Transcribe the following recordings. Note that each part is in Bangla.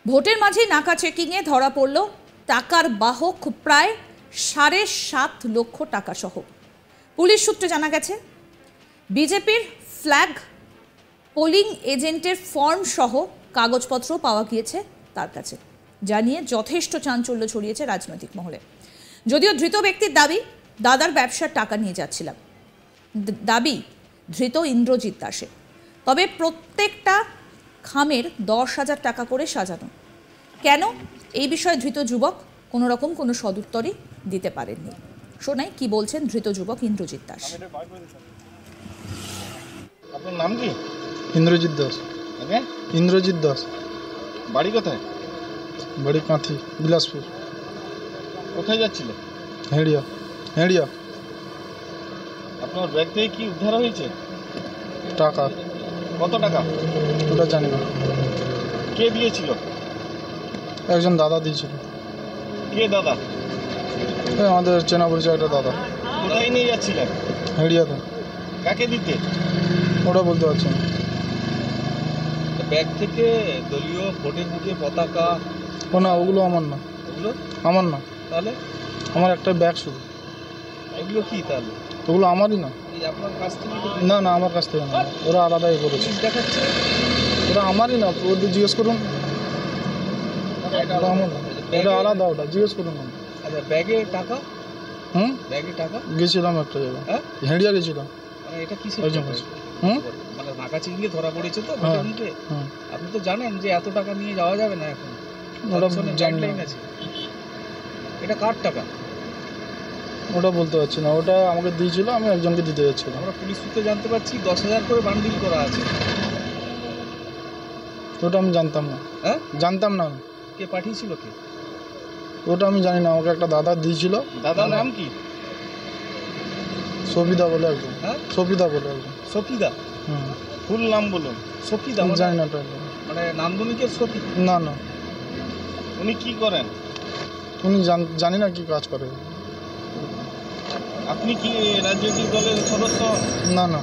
ভোটের মাঝেই নাকা চেকিংয়ে ধরা পড়ল টাকার বাহক প্রায় 7.5 লক্ষ টাকা সহ। পুলিশ সূত্রে জানা গেছে বিজেপির ফ্ল্যাগ, পোলিং এজেন্টের ফর্ম সহ কাগজপত্র পাওয়া গিয়েছে তার কাছে, যা নিয়ে যথেষ্ট চাঞ্চল্য ছড়িয়েছে রাজনৈতিক মহলে। যদিও ধৃত ব্যক্তির দাবি, দাদার ব্যবসার টাকা নিয়ে যাচ্ছিলাম। দাবি ধৃত ইন্দ্রজিৎ দাসের। তবে প্রত্যেকটা খামের 10,000 টাকা করে সাজানো। কেন এই বিষয়ে ধৃত যুবক কোনো রকম কোনো সদুত্তরই দিতে পারেননি। শোনাই কি বলছেন ধৃত যুবক ইন্দ্রজিৎ দাস। আপনার নাম কি? ইন্দ্রজিৎ দাস। ইন্দ্রজিৎ দাস। বাড়ি কোথায়? বাড়ি কাঁথি, বিলাসপুর। কোথায় যাচ্ছিল? হেঁড়িয়া। আপনার ব্যাগ থেকে কি উদ্ধার হয়েছে? টাকা। কত টাকা? ওটা জানি না। কে দিয়েছিল? একজন দাদা দিয়েছিল। কে দাদা? আমাদের চেনা পরিচয় একটা দাদা। কোথায় নিয়ে যাচ্ছিলেন? হেঁড়িয়াতে। কাকে দিতে? ওটা বলতে পারছি না। ব্যাগ থেকে দলীয় ভোটের বুকে পতাকা? ও না, ওগুলো আমার না। ওগুলো আমার না। তাহলে? আমার একটা ব্যাগ শুধু। ওগুলো কি তাহলে? ওগুলো আমারই না। আপনার কাছ থেকে? না, আমার কাছ থেকে না, ওরা আলাদাই করেছে। দেখাচ্ছে ওরা আমারই না, ওদের জিজ্ঞেস করুন। ওটা আমার না, ওটা আলাদা, ওটা জিজ্ঞেস করুন। আচ্ছা, ব্যাগে টাকা? ব্যাগে টাকা? গেছিলাম একটা জায়গায়, হেঁড়িয়া গেছিলাম। মানে এটা কিসের? মানে নাকা চেকিংয়ে ধরা পড়েছে তো ভোটের মুখে। আপনি তো জানেন যে এত টাকা নিয়ে যাওয়া যাবে না এখন, গাইডলাইন আছে। এটা কার টাকা? ওটা বলতে পারছি না, ওটা আমাকে দিয়েছিল, আমি একজনকে দিতে যাচ্ছিলাম। আমরা পুলিশ সূত্রে জানতে পারছি 10,000 করে বান্ডিল করা আছে। ওটা আমি জানতাম না। জানতাম না। কে পাঠিয়েছিল? কে? ওটা আমি জানি না, আমাকে একটা দাদা দিয়েছিল। দাদার নাম কি? সফিদা বলে একজন। সফিদা বলে একজন। সফিদা? ফুল নাম বলুন। সফিদা জানি না। মানে নান্দনিকের সফি? না। উনি কি করেন? উনি জানি না কি কাজ করে। আপনি কি রাজনৈতিক দলের সদস্য? না।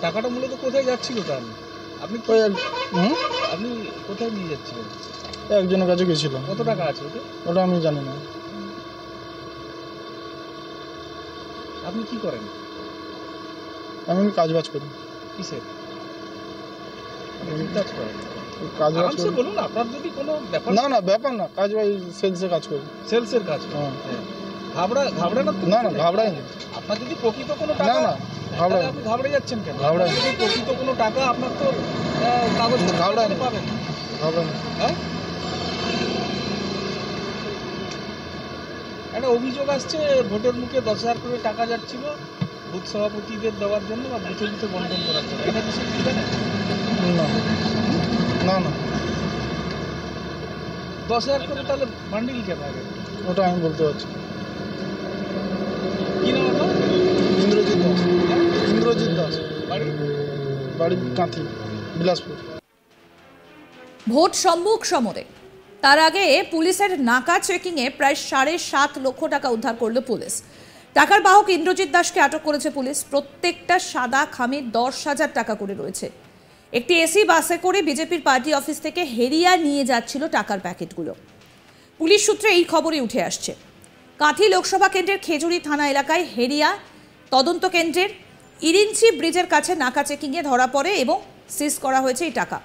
টাকাটা মূলত কোথায় যাচ্ছিল তাহলে? আপনি কোথায় নিয়ে যাচ্ছিলেন? একজনের কাছে গেছিলাম। কত টাকা আছে ওটা আমি জানি না। আপনি কি করেন? আমি কাজবাজ করি। কিসের কাজ করেন? কাজবাজ করি। বলুন, আপনার যদি কোনো ব্যাপার? না, ব্যাপার না, কাজবাজ সেলসের কাজ করি। সেলসের কাজ? ঘাবড়া না? না, ঘাবড়াই না। আপনার যদি প্রকৃত কোনো টাকা? না, ঘাবড়াই। আপনি ঘাবড়ে যাচ্ছেন কেন? ঘাবড়াই। যদি প্রকৃত কোনো টাকা আপনার তো কাগজ ঘাবড়াই পাবেন। ঘাবড়াই। একটা অভিযোগ আসছে ভোটের মুখে 10,000 করে টাকা যাচ্ছিল বুথ সভাপতিদের দেওয়ার জন্য বা বুথে বুথে বন্টন করার জন্য। এটা কি সত্যি? না। 10,000 করে তাহলে বান্ডিল কেন আগে? ওটা আমি বলতে পারছি। কি নাম আপনার? ইন্দ্রজিৎ দাস। বাড়ি কাঁথি, বিলাসপুর। ভোট সম্মুখ সমরে তার আগে পুলিশের নাকা চেকিংয়ে প্রায় 7.5 লক্ষ টাকা উদ্ধার করলো পুলিশ। টাকার বাহক ইন্দ্রজিৎ দাসকে আটক করেছে পুলিশ। প্রত্যেকটা সাদা খামে 10,000 টাকা করে রয়েছে। একটি এসি বাসে করে বিজেপির পার্টি অফিস থেকে হেরিয়া নিয়ে যাচ্ছিল টাকার প্যাকেটগুলো। পুলিশ সূত্রে এই খবরই উঠে আসছে। কাঁথি লোকসভা কেন্দ্রের খেজুরি থানা এলাকায় হেরিয়া তদন্ত কেন্দ্রের ইরিঞ্চি ব্রিজের কাছে নাকা চেকিংয়ে ধরা পড়ে এবং সিজ করা হয়েছে এই টাকা।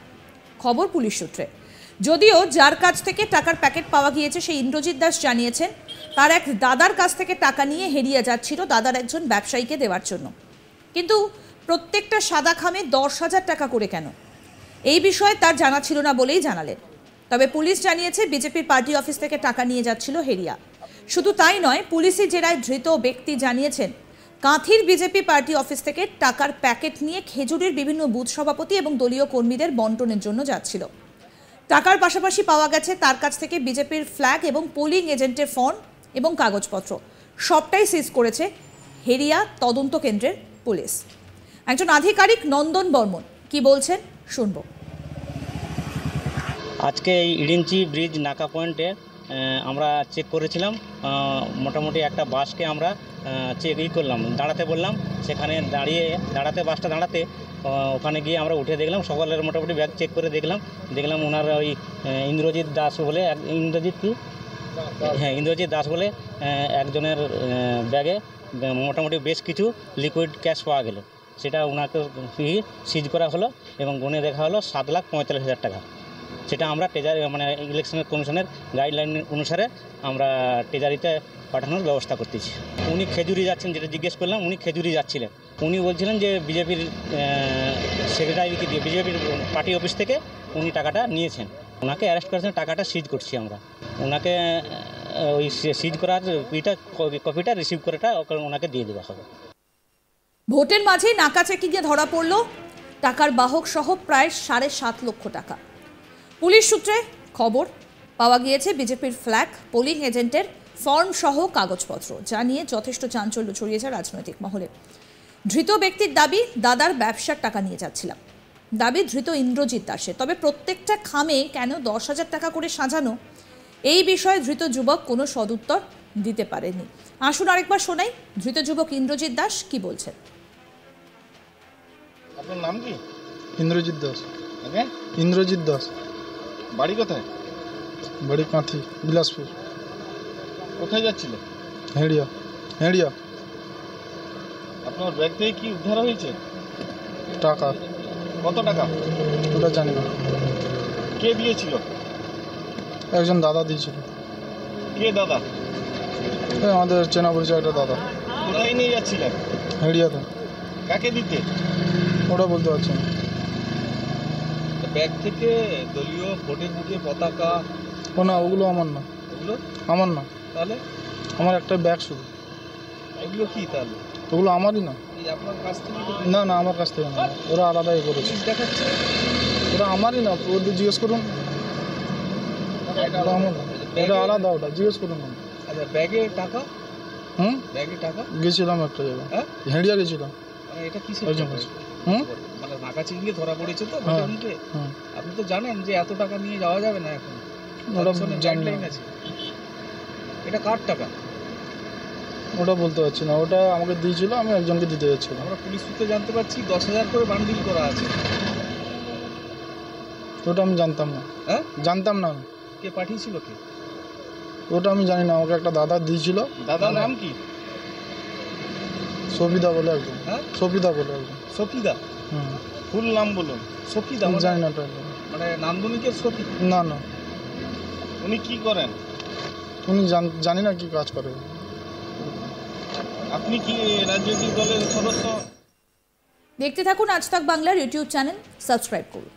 খবর পুলিশ সূত্রে। যদিও যার কাছ থেকে টাকার প্যাকেট পাওয়া গিয়েছে সেই ইন্দ্রজিৎ দাস জানিয়েছেন তার এক দাদার কাছ থেকে টাকা নিয়ে হেরিয়া যাচ্ছিল দাদার একজন ব্যবসায়ীকে দেওয়ার জন্য। কিন্তু প্রত্যেকটা সাদা খামে 10,000 টাকা করে কেন, এই বিষয়ে তার জানা ছিল না বলেই জানালেন। তবে পুলিশ জানিয়েছে বিজেপির পার্টি অফিস থেকে টাকা নিয়ে যাচ্ছিল হেরিয়া। শুধু তাই নয়, পুলিশি জেরায় ধৃত ব্যক্তি জানিয়েছেন কাঁথির বিজেপি পার্টি অফিস থেকে টাকার প্যাকেট নিয়ে খেজুরির বিভিন্ন বুথ সভাপতি এবং দলীয় কর্মীদের বন্টনের জন্য যাচ্ছিল। টাকার পাশাপাশি পাওয়া গেছে তার কাছ থেকে বিজেপির ফ্ল্যাগ এবং পোলিং এজেন্টের ফর্ম এবং কাগজপত্র। সবটাই সিজ করেছে হেরিয়া তদন্ত কেন্দ্রের পুলিশ। একজন আধিকারিক নন্দন বর্মন কি বলছেন শুনব। আজকে এই ইরিঞ্চি ব্রিজ নাকা পয়েন্টে আমরা চেক করেছিলাম। মোটামুটি একটা বাসকে আমরা চেক করলাম, দাঁড়াতে বললাম। সেখানে বাসটা দাঁড়াতে ওখানে গিয়ে আমরা উঠে দেখলাম, সকলের মোটামুটি ব্যাগ চেক করে দেখলাম ওনার ওই ইন্দ্রজিৎ দাস বলে ইন্দ্রজিৎ দাস বলে একজনের ব্যাগে মোটামুটি বেশ কিছু লিকুইড ক্যাশ পাওয়া গেল। সেটা ওনাকে সিজ করা হলো এবং গুনে দেখা হলো 7,45,000 টাকা। সেটা আমরা মানে ইলেকশন কমিশনের গাইডলাইন অনুসারে আমরা ট্রেজারিতে পাঠানোর ব্যবস্থা করতেছি। উনি খেজুরি যাচ্ছেন, যেটা জিজ্ঞেস করলাম, উনি খেজুরি যাচ্ছিলেন। উনি বলছিলেন যে বিজেপির সেক্রেটারিকে দিয়ে বিজেপির পার্টি অফিস থেকে উনি টাকাটা নিয়েছেন। ওনাকে অ্যারেস্ট করেছেন, টাকাটা সিজ করছি আমরা। ওনাকে ওই সিজ করার কপিটা রিসিভ করেটা ওনাকে দিয়ে দেওয়া হবে। ভোটের মাঝে নাকা চেকিংয়ে ধরা পড়ল টাকার বাহক সহ প্রায় 7.5 লক্ষ টাকা। পুলিশ সূত্রে খবর পাওয়া গিয়েছে বিজেপির ফ্ল্যাগ, পোলিং এজেন্টের ফর্ম সহ কাগজপত্র, যা নিয়ে যথেষ্ট চাঞ্চল্য ছড়িয়েছে রাজনৈতিক মহলে। ধৃত ব্যক্তির দাবি, দাদার ব্যবসার টাকা নিয়ে যাচ্ছিলাম। দাবি ধৃত ইন্দ্রজিৎ দাসের। তবে প্রত্যেকটা খামে কেন 10,000 টাকা করে সাজানো, এই বিষয়ে ধৃত যুবক কোনো সদুত্তর দিতে পারেনি। আসুন আরেকবার শোনাই ধৃত যুবক ইন্দ্রজিৎ দাস কি বলছেন। আপনার নাম কি? ইন্দ্রজিৎ দাস। হ্যাঁ, ইন্দ্রজিৎ দাস। বাড়ি কোথায়? বাড়ি কাঁথি, বিলাসপুর। কোথায় যাচ্ছিলেন? হেঁড়িয়া। আপনার ব্যাগ থেকে কি উদ্ধার হয়েছে? টাকা। কত টাকা? ওটা জানি না। কে দিয়েছিল? একজন দাদা দিয়েছিল। কে দাদা? আমাদের চেনা পরিচয় একটা দাদা। কোথায় নিয়ে যাচ্ছিলেন? হেঁড়িয়াতে। কাকে দিতে? ওটা বলতে পারছি না। ব্যাগ থেকে দলীয় ভোটের বুকে পতাকা, ও না, ওগুলো আমার না। ওগুলো আমার না, তাহলে আমার একটা ব্যাগ শুধু। এগুলো কি তাহলে? ওগুলো আমারই না। এই আপনার কাছ থেকে না না, আমার কাছ থেকে না, ওরা আলাদাই করেছে। দেখাচ্ছে ওটা আমারই না, ওদের জিজ্ঞেস করুন। ওটা আমার না, ওটা আলাদা, ওটা জিজ্ঞেস করুন। আচ্ছা, ব্যাগে টাকা? ব্যাগে টাকা গেছিলাম একটা জায়গায়, হ্যাঁ, হেঁড়িয়া গেছিলাম। মানে এটা কিসের একজন ব্যাপার? কাছে। মানে নাকা চিংড়ি ধরা পড়েছে তো ভোটের মুখে। আপনি তো জানেন যে এত টাকা নিয়ে যাওয়া যাবে না এখন, ওটা গাইডলাইন আছে। এটা কার টাকা? ওটা বলতে পারছি না, ওটা আমাকে দিয়েছিল, আমি একজনকে দিতে যাচ্ছিলাম। আমরা পুলিশ সূত্রে জানতে পারছি 10,000 করে বান্ডিল করা আছে। ওটা আমি জানতাম না। হ্যাঁ, জানতাম না। কে পাঠিয়েছিল? কে? ওটা আমি জানি না, আমাকে একটা দাদা দিয়েছিল। দাদার নাম কি? সফিদা বলে একজন। হ্যাঁ, সফিদা বলে একজন। সফিদা? ফুল নাম বলুন। সফিদা আমি জানি না ওটা। মানে নান্দনিকের সফি? না না, উনি কি করেন? উনি জানি না কি কাজ করে। আপনি কি রাজনৈতিক দলের সদস্য? দেখতে থাকুন আজ তাক বাংলার ইউটিউব চ্যানেল, সাবস্ক্রাইব করুন।